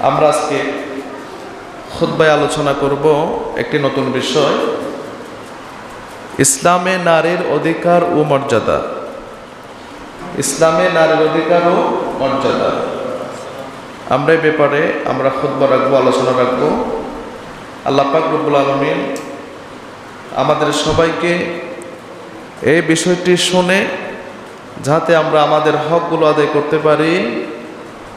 আমরা আজকে খুতবায় আলোচনা করব একটি নতুন বিষয়, ইসলামে নারীর অধিকার ও মর্যাদা। ইসলামে নারীর অধিকার ও মর্যাদা আমরা এই ব্যাপারে খুতবা রাখবো, আলোচনা রাখবো। আল্লাহ পাক রব্বুল আলামিন আমাদের সবাইকে এই বিষয়টি শুনে যাতে আমরা আমাদের হকগুলো আদায় করতে পারি,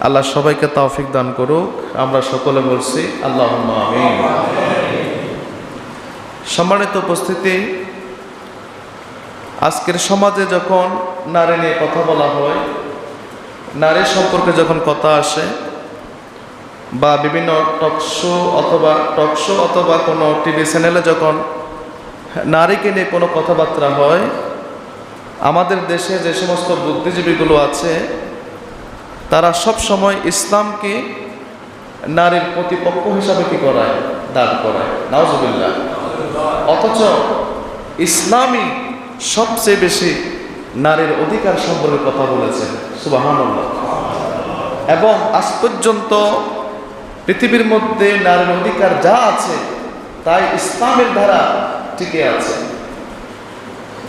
আল্লাহ সবাইকে তৌফিক দান করুক। আমরা সকলে বলছি আল্লাহুম্মা আমিন। সম্মানিত উপস্থিতি, আজকের সমাজে যখন নারী নিয়ে কথা বলা হয়, নারী সম্পর্কে যখন কথা আসে, বা বিভিন্ন টকশো অথবা কোনো টিভি চ্যানেলে যখন নারীকে নিয়ে কোনো কথাবার্তা হয়, আমাদের দেশে যে সমস্ত বুদ্ধিজীবীগুলো আছে তারা সব সময় ইসলামকে নারীর প্রতিপক্ষ হিসাবে কি করায়, দান করায়, নাউজুবিল্লাহ। অথচ ইসলামই সবচেয়ে বেশি নারীর অধিকার সম্পর্কে কথা বলেছেন, সুবহানাল্লাহ। এবং আজ পর্যন্ত পৃথিবীর মধ্যে নারীর অধিকার যা আছে তাই ইসলামের দ্বারা টিকে আছে,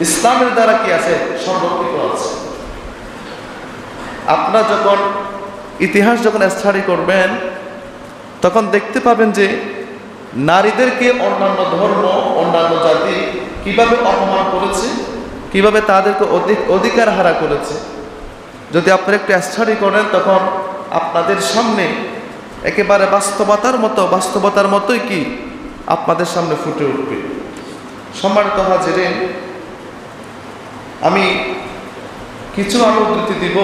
ইসলামের দ্বারা কি আছে, সংরক্ষিত আছে। আপনারা যখন ইতিহাস স্টাডি করবেন তখন দেখতে পাবেন যে নারীদেরকে অন্যান্য ধর্ম, অন্যান্য জাতি কিভাবে অপমান করেছে, কিভাবে তাদেরকে অধিকার হারা করেছে। যদি আপনারা একটু স্টাডি করেন তখন আপনাদের সামনে একেবারে বাস্তবতার মতোই কি আপনাদের সামনে ফুটে উঠবে। সম্মানিত হাজিরিন, আমি কিছু উদ্ধৃতি দিব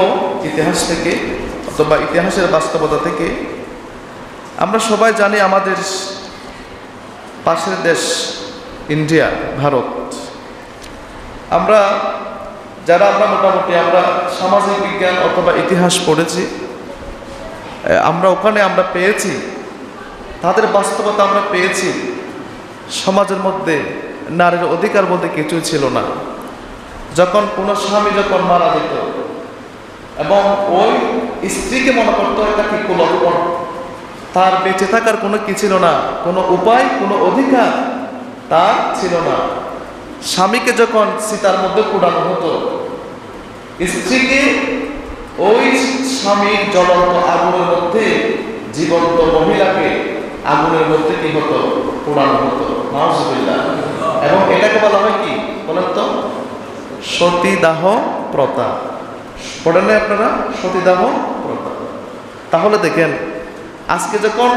ইতিহাস থেকে অথবা ইতিহাসের বাস্তবতা থেকে। আমরা সবাই জানি আমাদের পাশের দেশ ইন্ডিয়া, ভারত। আমরা মোটামুটি সামাজিক বিজ্ঞান অথবা ইতিহাস পড়েছি, ওখানে পেয়েছি তাদের বাস্তবতা, আমরা পেয়েছি সমাজের মধ্যে নারীর অধিকার বলতে কিছুই ছিল না। যখন কোনো স্বামী মারা যেত এবং ওই স্ত্রীকে মনে করতো এটা কি কুলক্ষণ, তার বেঁচে থাকার কোনো কি ছিল না, কোনো উপায়, কোনো অধিকার তার ছিল না। স্বামীকে যখন চিতার মধ্যে পোড়ানো হতো, স্ত্রীকে ওই স্বামীর জ্বলন্ত আগুনের মধ্যে, জীবন্ত মহিলাকে আগুনের মধ্যে কি হতো, পোড়ানো হতো, নাউজুবিল্লাহ। এবং এটাকে বলা হয় কি বলেন তো, সতীদাহ প্রথা। পড়েন না আপনারা, সতীদাহ প্রথা? তাহলে দেখেন আজকে যখন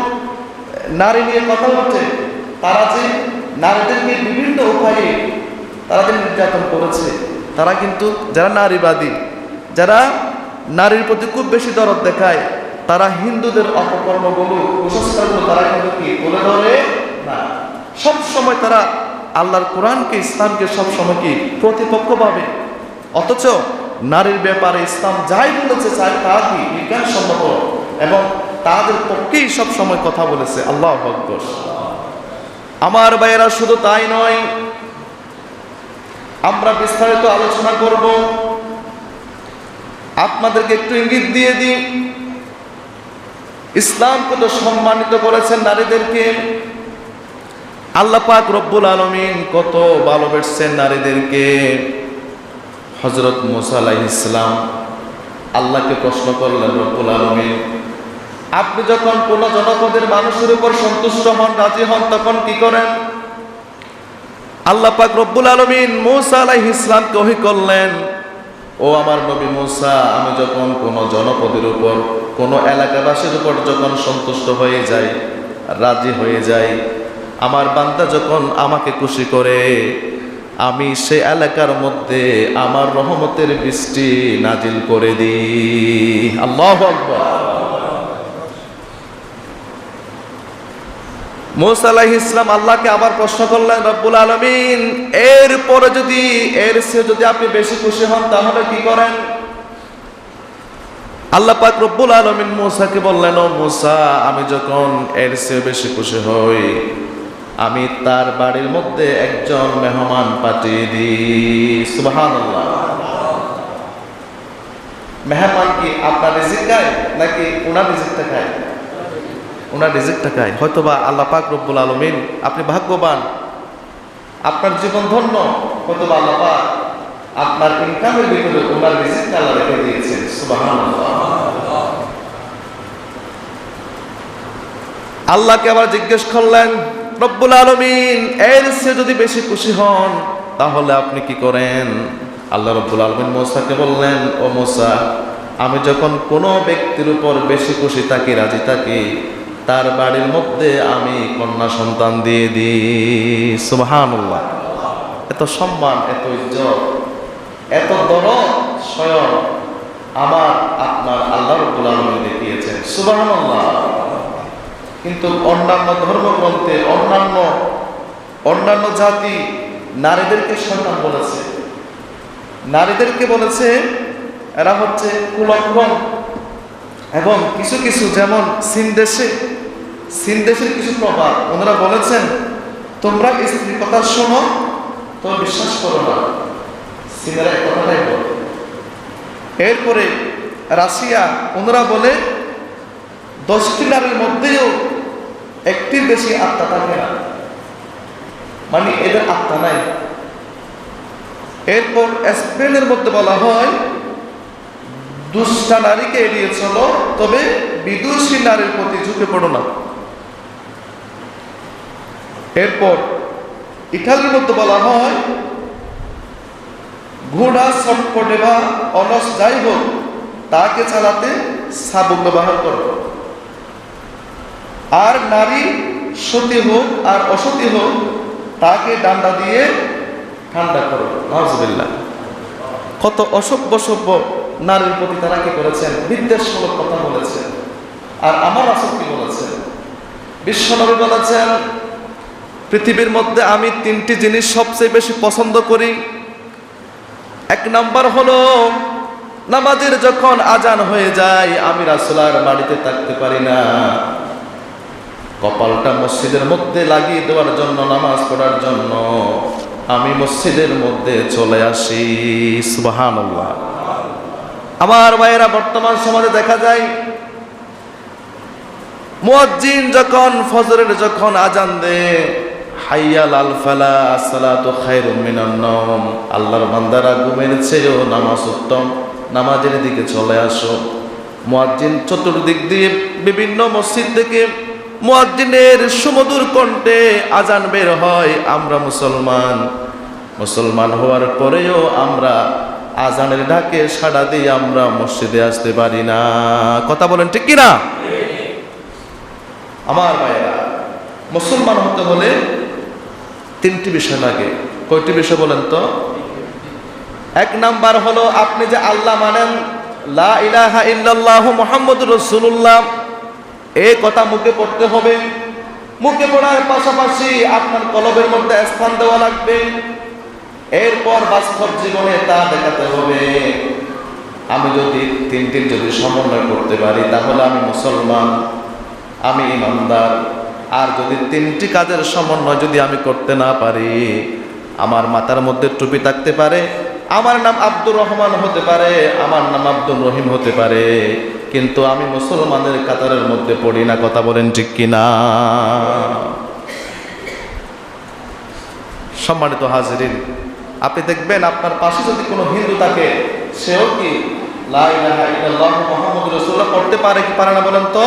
নারী নিয়ে কথা হচ্ছে, তারা যে নারীদেরকে বিভিন্ন উপায়ে তারা যে নির্যাতন করেছে, তারা কিন্তু যারা নারীবাদী, যারা নারীর প্রতি খুব বেশি দরদ দেখায়, তারা হিন্দুদের অপকর্মগুলো, কুসংস্কারগুলো তারা কিন্তু কি বলে ধরে না। সব সময় তারা আল্লাহর কোরআনকে, ইসলামকে সব সময় কি প্রতিপক্ষ ভাবে। অথচ নারীর ব্যাপারে ইসলাম যাই বলেছে তা কি বিজ্ঞানসম্মত এবং তাদের পক্ষেই সব সময় কথা বলেছে। আল্লাহু আকবার। আমার ভাইয়েরা, শুধু তাই নয়, আমরা বিস্তারিত আলোচনা করব। আপনাদেরকে একটু ইঙ্গিত দিয়ে দিই, ইসলাম কত সম্মানিত করেছেন নারীদেরকে। আল্লাহ পাক রব্বুল আলামিন কত ভালোবেসেছেন নারীদেরকে। হযরত মুসা আলাইহিস সালাম আল্লাহকে প্রশ্ন করলেন, রব্বুল আলামিন, আপনি যখন কোন জনপদের মানুষের উপর সন্তুষ্ট হন, রাজি হন, তখন কি করেন? আল্লাহ পাক রব্বুল আলামিন মুসা আলাইহিস সালামকে ওহী করলেন, ও আমার নবী মুসা, আমি যখন কোন জনপদের উপর, কোন এলাকাবাসীর উপর যখন সন্তুষ্ট হয়ে যাই, রাজি হয়ে যাই, আমার বান্দা যখন আমাকে খুশি করে, আমি সে এলাকার মধ্যে আমার রহমতের বৃষ্টি নাজিল করে দিই। আল্লাহু আকবার। মুসা আলাইহিস সালাম আল্লাহকে আবার প্রশ্ন করলেন, রব্বুল আলামিন, এরপরে যদি এর চেয়ে যদি আপনি বেশি খুশি হন তাহলে কি করেন? আল্লাহ পাক রব্বুল আলামিন মুসাকে বললেন, ও মুসা, আমি যখন এর চেয়ে বেশি খুশি হই, আমি তার বাড়ির মধ্যে একজন মেহমান পাঠিয়ে দিই। সুবহানাল্লাহ। মেহমান কি আপনার রিজিক খায় নাকি ওনার রিজিকটা খায়? ওনার রিজিকটা খায়। হয়তোবা আল্লাহ পাক রব্বুল আলামিন, আপনি ভাগ্যবান, আপনার জীবন ধন্য, হয়তোবা আল্লাহ পাক আপনার ইনকামের ভিতরে ওনার রিজিকটা আল্লাহ রেখে দিয়েছেন। সুবহানাল্লাহ। আল্লাহকে আবার জিজ্ঞেস করলেন, রব্বুল আলামিন এর চেয়ে যদি বেশি খুশি হন তাহলে আপনি কি করেন? আল্লাহ রব্বুল আলামিন মূসাকে বললেন, ও মূসা, আমি যখন কোনো ব্যক্তির উপর বেশি খুশি থাকি, রাজি থাকি, তার বাড়ির মধ্যে আমি কন্যা সন্তান দিয়ে দিই। সুবহানাল্লাহ। এত সম্মান, এত ইজ্জত, এত দরদ স্বয়ং আমার আপনার আল্লাহ রাব্বুল আলামিন দেখিয়েছেন। সুবহানাল্লাহ। কিন্তু অন্যান্য ধর্মগ্রন্থে অন্যান্য জাতি নারীদেরকে শয়তান বলেছে, নারীদেরকে বলেছে এরা হচ্ছে কুলক্ষণ। এবং কিছু কিছু যেমন চীন দেশের কিছু প্রভাব, ওনারা বলেছেন তোমরা স্ত্রীর কথা শোনো তো বিশ্বাস করো না, চীনেরা এই কথাটাই বলে। এরপরে রাশিয়া, ওনারা বলে 10টি নারীর মধ্যেও একটির বেশি আত্মা থাকে না, মানে এদের আত্মা নাই। এরপর স্পেনের মধ্যে বলা হয় দুষ্টা নারীকে এড়িয়ে চলো, তবে বিদুষী নারীর প্রতি ঝুঁকে পড়ো না। এরপর ইটালির মধ্যে বলা হয় ঘোড়া ছটপটে বা অলস যাই হোক তাকে চালাতে শাবক ব্যবহার করো। আর নারী সতী হোক আর অসতী হোক তাকে ডান্ডা দিয়ে ঠান্ডা করো। নাউজুবিল্লাহ। কত অসভ্য নারীর প্রতি তারা কি করেছেন? বিদ্বেষমূলক কথা বলেছেন। আর আমার রাসূল কি বলেছেন? বিশ্বনবী বলেছেন, পৃথিবীর মধ্যে আমি 3টি জিনিস সবচেয়ে বেশি পছন্দ করি। 1 নাম্বার হলো নামাজের যখন আজান হয়ে যায় আমি রাসূল আর বাড়িতে থাকতে পারি না, কপালটা মসজিদের মধ্যে লাগিয়ে দেওয়ার জন্য, নামাজ পড়ার জন্য আমি মসজিদের মধ্যে চলে আসি। সুবহানাল্লাহ। আমার ভাইয়েরা, বর্তমান সমাজে দেখা যায় মুয়াজ্জিন যখন ফজরের যখন আজান দেয়, হাইয়া আল ফালাহ, আসসালাতু খায়রুম মিনান নাওম, আল্লাহর বান্দারা ঘুমের চেয়েও নামাজ উত্তম, নামাজের দিকে চলে আসো। মুয়াজ্জিন চতুর্দিক দিয়ে বিভিন্ন মসজিদ থেকে মুয়াজ্জিনের সুমধুর কণ্ঠে আজান বের হয়। আমরা মুসলমান হওয়ার পরেও আমরা আজানের ডাকে সাড়া দিয়ে আমরা মসজিদে আসতে পারি না। কথা বলেন ঠিক কিনা? আমার ভাইয়েরা, মুসলমান হতে হলে 3টি বিষয় লাগে। কয়টি বিষয় বলেন তো? 1 নাম্বার হলো আপনি যে আল্লাহ মানেন, লা ইলাহা ইল্লাল্লাহু মুহাম্মাদুর রাসূলুল্লাহ, এই কথা মুখে পড়তে হবে। মুখে পড়ার পাশাপাশি আপনার কলবের মধ্যে স্থান দেওয়া লাগবে। এরপর বাস্তব জীবনে তা দেখাতে হবে। আমি যদি 3টির যদি সমন্বয় করতে পারি তাহলে আমি মুসলমান, আমি ইমানদার। আর যদি 3টি কাজের সমন্বয় যদি আমি করতে না পারি, আমার মাথার মধ্যে টুপি থাকতে পারে, আমার নাম আব্দুর রহমান হতে পারে, আমার নাম আব্দুর রহিম হতে পারে, কিন্তু আমি মুসলমানের কাতারের মধ্যে পড়ি না। কথা বলেন ঠিক কিনা? সম্মানিত হাজিরিন, আপনি দেখবেন আপনার পাশে যদি কোনো হিন্দু থাকে, সেও কি লা ইলাহা ইল্লাল্লাহু মুহাম্মাদুর রাসূলুল্লাহ পড়তে পারে কি পারে না বলেন তো?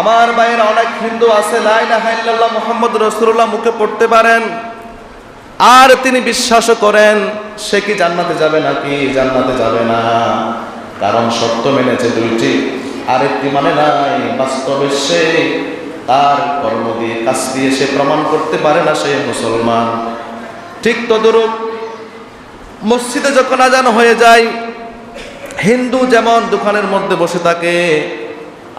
আমার ভাইয়েরা, অনেক হিন্দু আছে লা ইলাহা ইল্লাল্লাহু মুহাম্মাদুর রাসূলুল্লাহ মুখে পড়তে পারেন, আর তিনি বিশ্বাসও করেন সে কি জান্নাতে যাবে নাকি জান্নাতে যাবে না, কারণ শর্ত মেনেছে 2টি, আরেকটি মানে নাই। বাস্তবে সে তার কর্ম দিয়ে, কাজ দিয়ে সে প্রমাণ করতে পারে না সে মুসলমান। ঠিক তদ্রূপ মসজিদে যখন আজান হয়ে যায়, হিন্দু যেমন দোকানের মধ্যে বসে থাকে,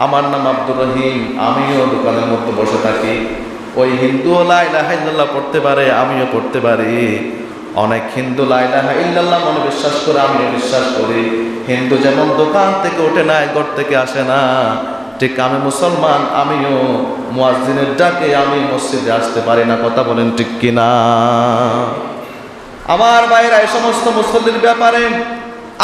আমার নাম আব্দুর রহিম, আমিও দোকানের মধ্যে বসে থাকি, ওই হিন্দু লা ইলাহা ইল্লাল্লাহ পড়তে পারে, আমিও পড়তে পারি। অনেক হিন্দু লা ইলাহা ইল্লাল্লাহ মনে বিশ্বাস করে, আমিও বিশ্বাস করি। হিন্দু যেমন দোকান থেকে ওঠে না, ঘর থেকে আসে না, ঠিক আমি মুসলমান, আমিও মুয়াজ্জিনের ডাকে আমি মসজিদে আসতে পারি না। কথা বলেন ঠিক কিনা? আমার ভাইরা, এই সমস্ত মুসল্লির ব্যাপারে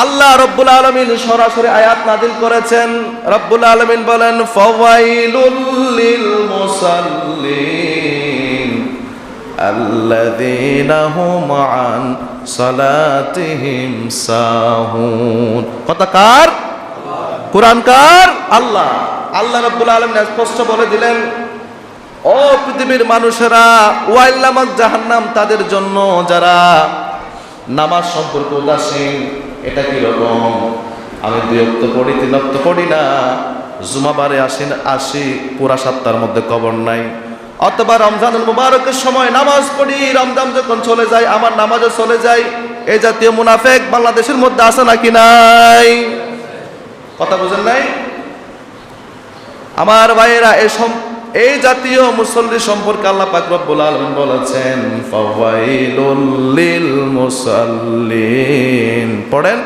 আল্লাহ রব্বুল আলামিন সরাসরি আয়াত নাযিল করেছেন। রব্বুল আলামিন বলেন ফাওয়াইলুল লিল মুসাল্লিন আল্লাযীনা হুম আন সালাতিহিম সাহুন। কথা কার? কুরআন কার? আল্লাহ। আল্লাহ রব্বুল আলামিন স্পষ্ট বলে দিলেন, ও পৃথিবীর মানুষেরা, ওয়াইল নামক জাহান্নাম তাদের জন্য যারা নামাজ সম্পর্কে উদাসীন। এটা কি রকম? আমি 2 ওয়াক্ত পড়ি, 3 ওয়াক্ত পড়ি না, জুমাবারে আসি পুরা সপ্তাহের মধ্যে কবর নাই, অথবা রমজানুল মুবারকের সময় নামাজ পড়ি, রমজান যখন চলে যায় আমার নামাজও চলে যায়। এই জাতীয় মুনাফিক বাংলাদেশের মধ্যে আছে নাকি নাই? কথা বুঝেন নাই? আমার ভাইয়েরা, এই জাতীয় মুসল্লি সম্পর্কে আল্লাহ পাক রব্বুল আলামিন বলেছেন ফাওয়াইলুল লিল মুসাল্লিন। পড়েন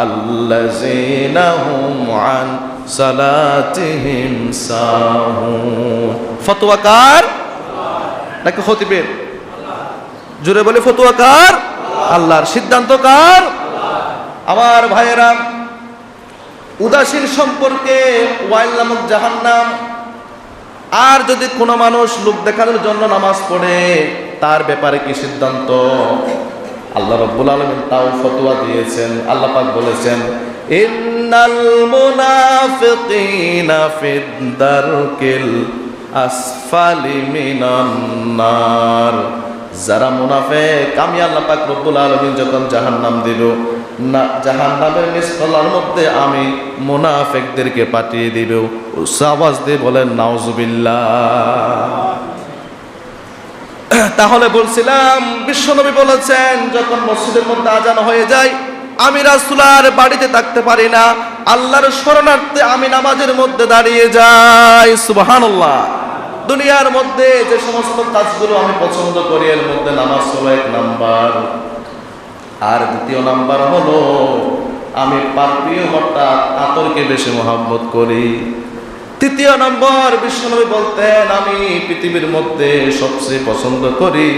আল্লাযীনা হুম আন সালাতিহিম সাহুন। ফতোয়া কার? নাকি খতিবের? জোরে বলে ফতোয়া কার? আল্লাহর। সিদ্ধান্ত কার? আমার ভাইয়েরা, উদাসীন সম্পর্কে ওয়াইল নামক জাহান্নাম। আর যদি কোনো মানুষ লোক দেখানোর জন্য নামাজ পড়ে, তার ব্যাপারে কি সিদ্ধান্ত? আল্লাহ রাব্বুল আলামিন তাও ফতোয়া দিয়েছেন। আল্লাহ পাক বলেছেন ইন্নাল মুনাফিকিনা ফিদ দারকিল আসফালি মিনান নার। যারা মুনাফিক, আমি আল্লাহ পাক রব্বুল আলামিন যখন জাহান্নাম দিব না, জাহান্নামের নিচতলার মধ্যে আমি মুনাফিকদেরকে পাঠিয়ে দিব। আওয়াজ দিয়ে বলেন নাউজুবিল্লাহ। তাহলে বলছিলাম, বিশ্বনবী বলেছেন যখন মসজিদের মধ্যে আজান হয়ে যায় আমি রাসূল আর বাড়িতে থাকতে পারি না, আল্লাহর শরণার্থে আমি নামাজের মধ্যে দাঁড়িয়ে যাই। সুবহানাল্লাহ। দুনিয়ার মধ্যে যে সমস্ত কাজগুলো আমি পছন্দ করি এর মধ্যে নামাজ হলো 1 নাম্বার। আর 2 নাম্বার হলো আমি পারফিউম অর্থাৎ আতরকে বেশি মহব্বত করি। 3 নম্বর, বিশ্বনবী বলতেন আমি পৃথিবীর মধ্যে সবচেয়ে পছন্দ করি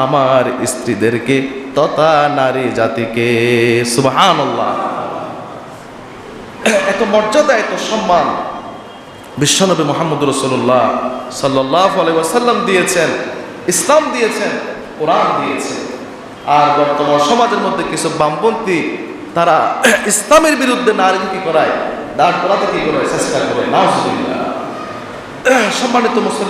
আমার স্ত্রীদেরকে তথা নারী জাতিকে। সুবহানাল্লাহ। এত মর্যাদা, এত সম্মান বিশ্বনবী মুহাম্মদ রাসূলুল্লাহ সাল্লাল্লাহু আলাইহি ওয়াসাল্লাম দিয়েছেন, ইসলাম দিয়েছেন, কোরআন দিয়েছেন। আর বর্তমান সমাজের মধ্যে কিছু বামপন্থী তারা ইসলামের বিরুদ্ধে নারীকে কি করায়, দাঁড় করাতে কি করে চেষ্টা করে। নাউজুবিল্লাহ। সম্মানিত মুসলিম